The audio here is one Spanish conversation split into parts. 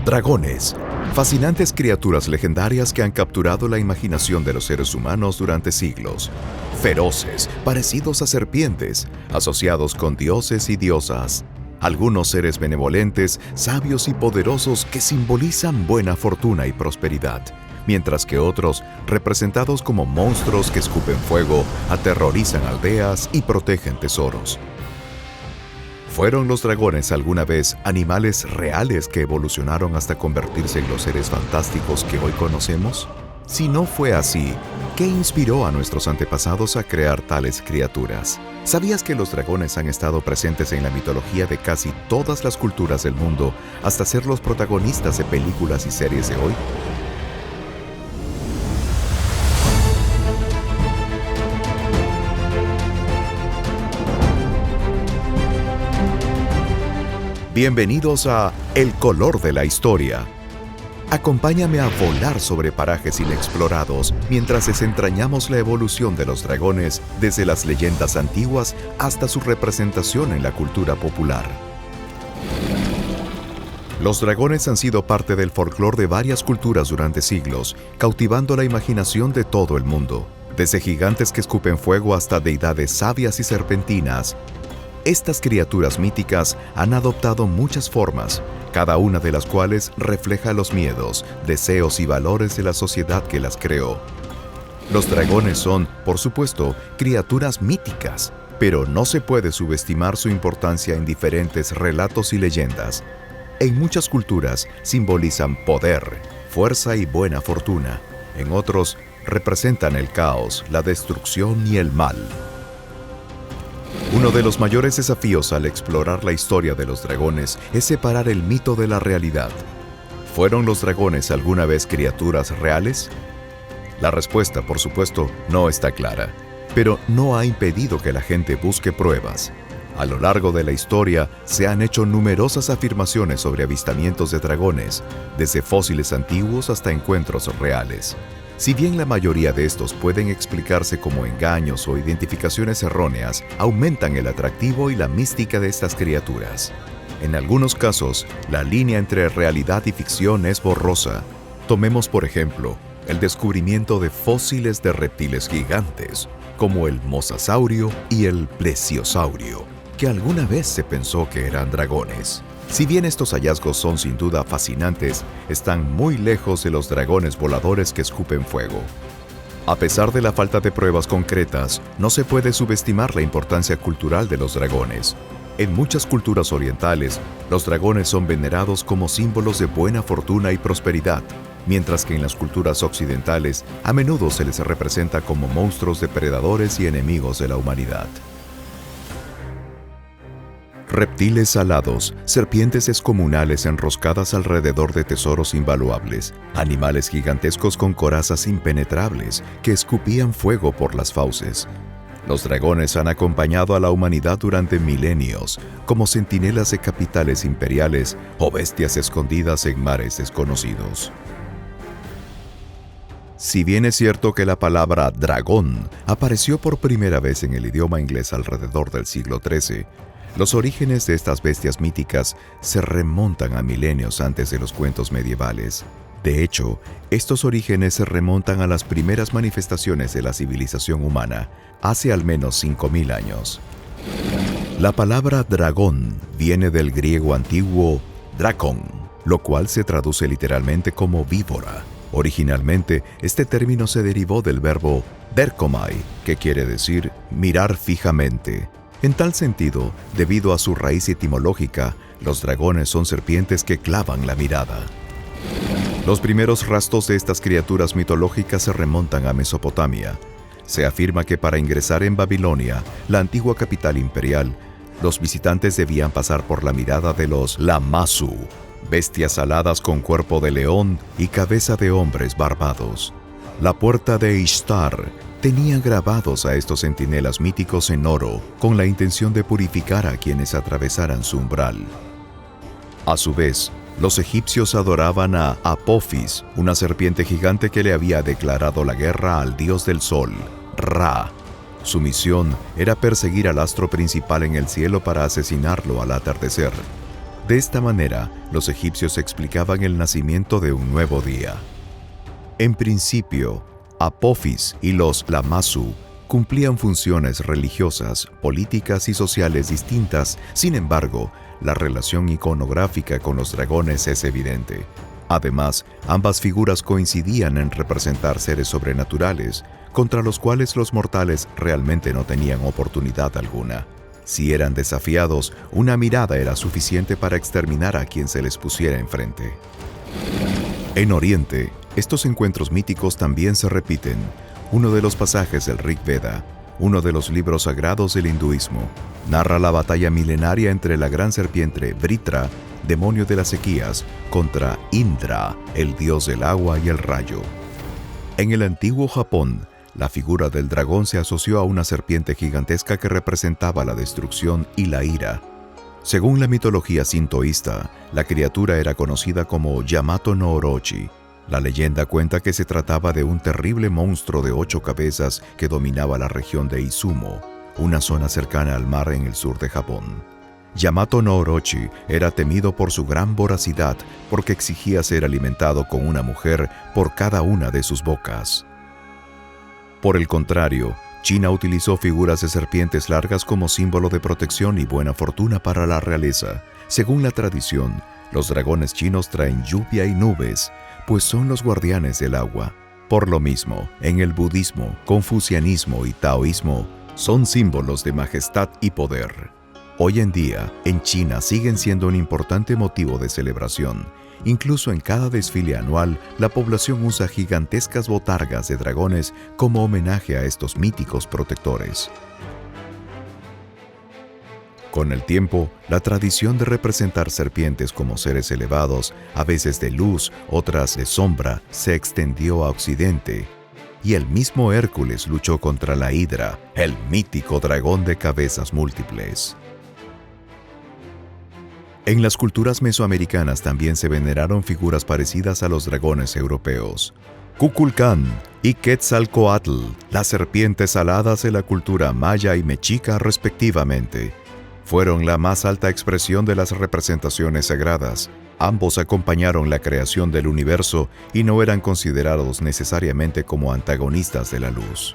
Dragones, fascinantes criaturas legendarias que han capturado la imaginación de los seres humanos durante siglos. Feroces, parecidos a serpientes, asociados con dioses y diosas. Algunos seres benevolentes, sabios y poderosos que simbolizan buena fortuna y prosperidad, mientras que otros, representados como monstruos que escupen fuego, aterrorizan aldeas y protegen tesoros. ¿Fueron los dragones alguna vez animales reales que evolucionaron hasta convertirse en los seres fantásticos que hoy conocemos? Si no fue así, ¿qué inspiró a nuestros antepasados a crear tales criaturas? ¿Sabías que los dragones han estado presentes en la mitología de casi todas las culturas del mundo hasta ser los protagonistas de películas y series de hoy? Bienvenidos a El color de la historia. Acompáñame a volar sobre parajes inexplorados mientras desentrañamos la evolución de los dragones desde las leyendas antiguas hasta su representación en la cultura popular. Los dragones han sido parte del folclore de varias culturas durante siglos, cautivando la imaginación de todo el mundo. Desde gigantes que escupen fuego hasta deidades sabias y serpentinas, estas criaturas míticas han adoptado muchas formas, cada una de las cuales refleja los miedos, deseos y valores de la sociedad que las creó. Los dragones son, por supuesto, criaturas míticas, pero no se puede subestimar su importancia en diferentes relatos y leyendas. En muchas culturas simbolizan poder, fuerza y buena fortuna. En otros, representan el caos, la destrucción y el mal. Uno de los mayores desafíos al explorar la historia de los dragones es separar el mito de la realidad. ¿Fueron los dragones alguna vez criaturas reales? La respuesta, por supuesto, no está clara, pero no ha impedido que la gente busque pruebas. A lo largo de la historia se han hecho numerosas afirmaciones sobre avistamientos de dragones, desde fósiles antiguos hasta encuentros reales. Si bien la mayoría de estos pueden explicarse como engaños o identificaciones erróneas, aumentan el atractivo y la mística de estas criaturas. En algunos casos, la línea entre realidad y ficción es borrosa. Tomemos, por ejemplo, el descubrimiento de fósiles de reptiles gigantes, como el mosasaurio y el plesiosaurio, que alguna vez se pensó que eran dragones. Si bien estos hallazgos son sin duda fascinantes, están muy lejos de los dragones voladores que escupen fuego. A pesar de la falta de pruebas concretas, no se puede subestimar la importancia cultural de los dragones. En muchas culturas orientales, los dragones son venerados como símbolos de buena fortuna y prosperidad, mientras que en las culturas occidentales, a menudo se les representa como monstruos depredadores y enemigos de la humanidad. Reptiles alados, serpientes descomunales enroscadas alrededor de tesoros invaluables, animales gigantescos con corazas impenetrables que escupían fuego por las fauces. Los dragones han acompañado a la humanidad durante milenios, como centinelas de capitales imperiales o bestias escondidas en mares desconocidos. Si bien es cierto que la palabra dragón apareció por primera vez en el idioma inglés alrededor del siglo XIII, los orígenes de estas bestias míticas se remontan a milenios antes de los cuentos medievales. De hecho, estos orígenes se remontan a las primeras manifestaciones de la civilización humana, hace al menos 5000 años. La palabra dragón viene del griego antiguo drakon, lo cual se traduce literalmente como víbora. Originalmente, este término se derivó del verbo derkomai, que quiere decir mirar fijamente. En tal sentido, debido a su raíz etimológica, los dragones son serpientes que clavan la mirada. Los primeros rastros de estas criaturas mitológicas se remontan a Mesopotamia. Se afirma que para ingresar en Babilonia, la antigua capital imperial, los visitantes debían pasar por la mirada de los Lamassu, bestias aladas con cuerpo de león y cabeza de hombres barbados. La puerta de Ishtar tenía grabados a estos centinelas míticos en oro, con la intención de purificar a quienes atravesaran su umbral. A su vez, los egipcios adoraban a Apophis, una serpiente gigante que le había declarado la guerra al dios del sol, Ra. Su misión era perseguir al astro principal en el cielo para asesinarlo al atardecer. De esta manera, los egipcios explicaban el nacimiento de un nuevo día. En principio, Apophis y los Lamassu cumplían funciones religiosas, políticas y sociales distintas. Sin embargo, la relación iconográfica con los dragones es evidente. Además, ambas figuras coincidían en representar seres sobrenaturales, contra los cuales los mortales realmente no tenían oportunidad alguna. Si eran desafiados, una mirada era suficiente para exterminar a quien se les pusiera enfrente. En Oriente, estos encuentros míticos también se repiten. Uno de los pasajes del Rig Veda, uno de los libros sagrados del hinduismo, narra la batalla milenaria entre la gran serpiente Vritra, demonio de las sequías, contra Indra, el dios del agua y el rayo. En el antiguo Japón, la figura del dragón se asoció a una serpiente gigantesca que representaba la destrucción y la ira. Según la mitología sintoísta, la criatura era conocida como Yamato no Orochi. La leyenda cuenta que se trataba de un terrible monstruo de 8 cabezas que dominaba la región de Izumo, una zona cercana al mar en el sur de Japón. Yamato no Orochi era temido por su gran voracidad porque exigía ser alimentado con una mujer por cada una de sus bocas. Por el contrario, China utilizó figuras de serpientes largas como símbolo de protección y buena fortuna para la realeza. Según la tradición, los dragones chinos traen lluvia y nubes, pues son los guardianes del agua. Por lo mismo, en el budismo, confucianismo y taoísmo, son símbolos de majestad y poder. Hoy en día, en China siguen siendo un importante motivo de celebración. Incluso en cada desfile anual, la población usa gigantescas botargas de dragones como homenaje a estos míticos protectores. Con el tiempo, la tradición de representar serpientes como seres elevados, a veces de luz, otras de sombra, se extendió a Occidente, y el mismo Hércules luchó contra la Hidra, el mítico dragón de cabezas múltiples. En las culturas mesoamericanas también se veneraron figuras parecidas a los dragones europeos. Kukulcán y Quetzalcóatl, las serpientes aladas de la cultura maya y mexica respectivamente, fueron la más alta expresión de las representaciones sagradas. Ambos acompañaron la creación del universo y no eran considerados necesariamente como antagonistas de la luz.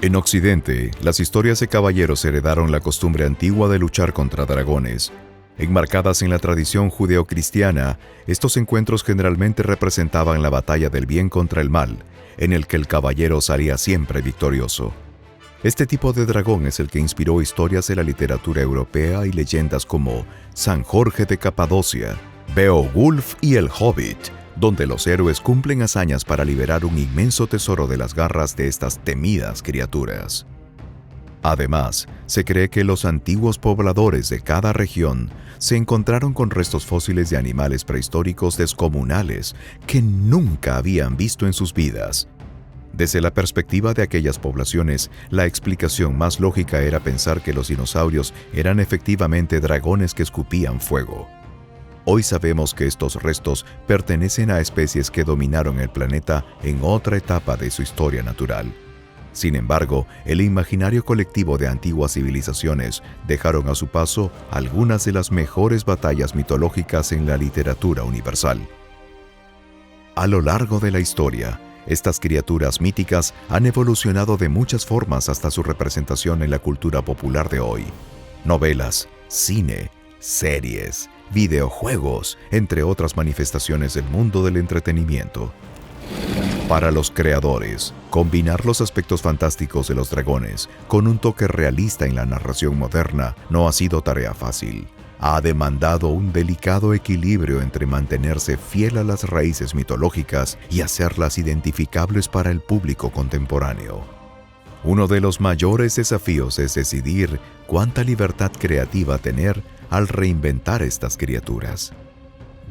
En Occidente, las historias de caballeros heredaron la costumbre antigua de luchar contra dragones. Enmarcadas en la tradición judeocristiana, estos encuentros generalmente representaban la batalla del bien contra el mal, en el que el caballero salía siempre victorioso. Este tipo de dragón es el que inspiró historias de la literatura europea y leyendas como San Jorge de Capadocia, Beowulf y el Hobbit, donde los héroes cumplen hazañas para liberar un inmenso tesoro de las garras de estas temidas criaturas. Además, se cree que los antiguos pobladores de cada región se encontraron con restos fósiles de animales prehistóricos descomunales que nunca habían visto en sus vidas. Desde la perspectiva de aquellas poblaciones, la explicación más lógica era pensar que los dinosaurios eran efectivamente dragones que escupían fuego. Hoy sabemos que estos restos pertenecen a especies que dominaron el planeta en otra etapa de su historia natural. Sin embargo, el imaginario colectivo de antiguas civilizaciones dejaron a su paso algunas de las mejores batallas mitológicas en la literatura universal. A lo largo de la historia, estas criaturas míticas han evolucionado de muchas formas hasta su representación en la cultura popular de hoy. Novelas, cine, series, videojuegos, entre otras manifestaciones del mundo del entretenimiento. Para los creadores, combinar los aspectos fantásticos de los dragones con un toque realista en la narración moderna no ha sido tarea fácil. Ha demandado un delicado equilibrio entre mantenerse fiel a las raíces mitológicas y hacerlas identificables para el público contemporáneo. Uno de los mayores desafíos es decidir cuánta libertad creativa tener al reinventar estas criaturas.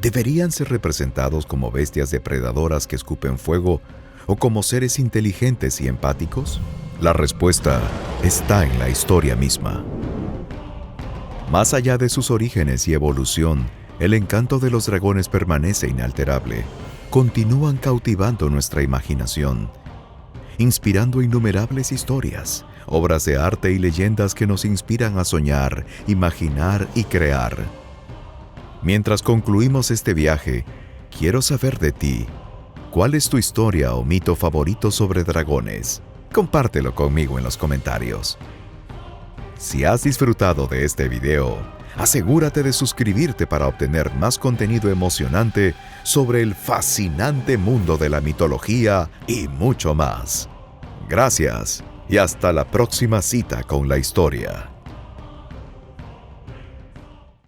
¿Deberían ser representados como bestias depredadoras que escupen fuego o como seres inteligentes y empáticos? La respuesta está en la historia misma. Más allá de sus orígenes y evolución, el encanto de los dragones permanece inalterable. Continúan cautivando nuestra imaginación, inspirando innumerables historias, obras de arte y leyendas que nos inspiran a soñar, imaginar y crear. Mientras concluimos este viaje, quiero saber de ti. ¿Cuál es tu historia o mito favorito sobre dragones? Compártelo conmigo en los comentarios. Si has disfrutado de este video, asegúrate de suscribirte para obtener más contenido emocionante sobre el fascinante mundo de la mitología y mucho más. Gracias y hasta la próxima cita con la historia.